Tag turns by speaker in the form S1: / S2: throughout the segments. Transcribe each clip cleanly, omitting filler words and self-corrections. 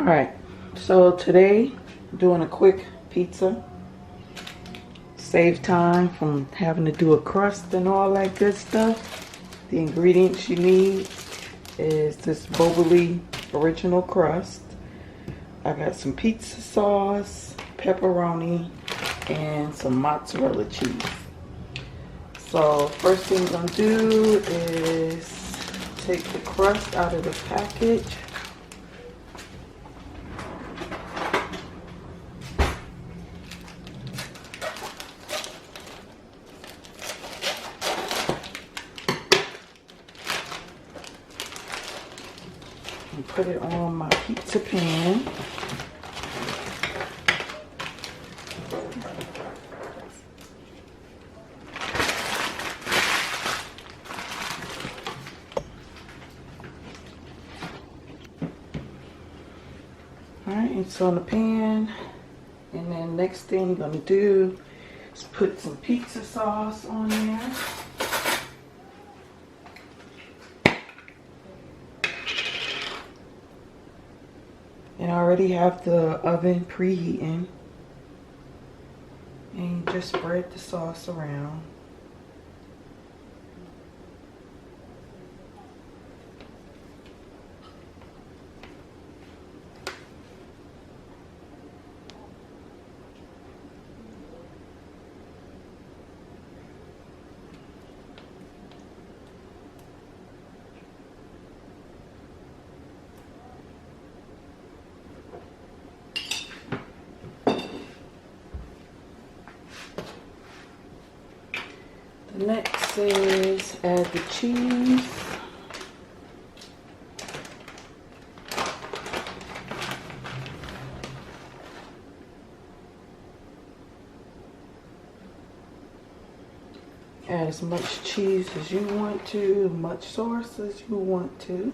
S1: Alright, so today doing a quick pizza. Save time from having to do a crust and all that good stuff. The ingredients you need is this Boboli original crust. I got some pizza sauce, pepperoni, and some mozzarella cheese. So first thing I'm gonna do is take the crust out of the package. And put it on my pizza pan. Alright, it's on the pan. And then next thing I'm going to do is put some pizza sauce on there. And I already have the oven preheating. And just spread the sauce around. Next is add the cheese. Add as much cheese as you want to, as much sauce as you want to.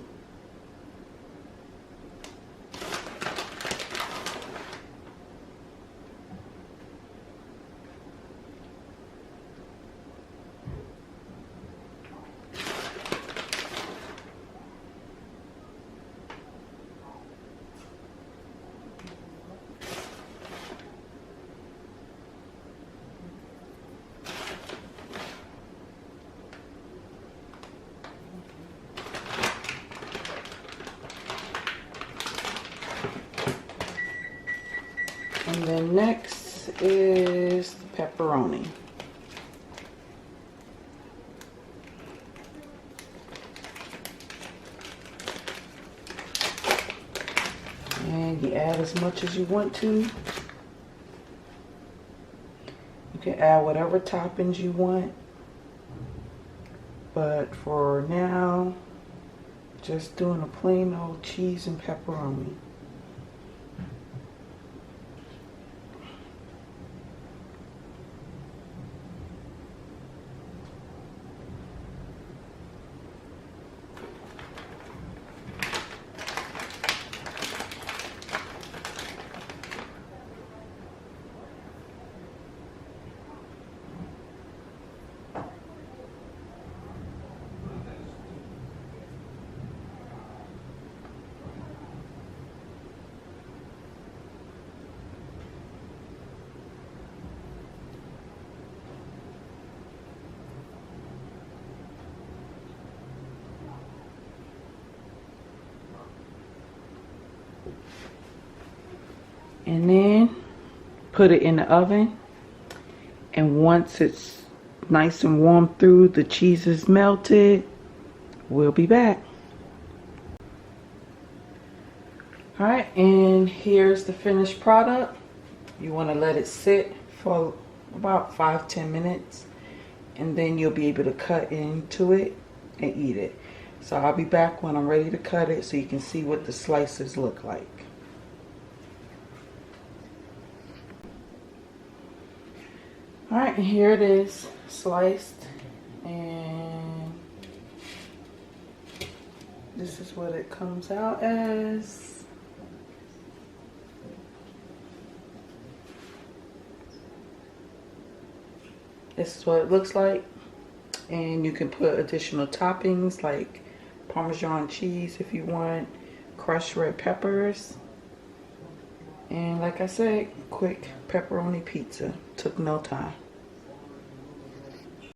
S1: And then next is the pepperoni. And you add as much as you want to. You can add whatever toppings you want. But for now, just doing a plain old cheese and pepperoni. And then put it in the oven, and once it's nice and warm through, the cheese is melted, we'll be back. Alright, and here's the finished product. You want to let it sit for about 5-10 minutes, and then you'll be able to cut into it and eat it. So I'll be back when I'm ready to cut it so you can see what the slices look like. Alright, and here it is, sliced, and this is what it comes out as. This is what it looks like, and you can put additional toppings like Parmesan cheese if you want, crushed red peppers, And like I said, quick pepperoni pizza. Took no time.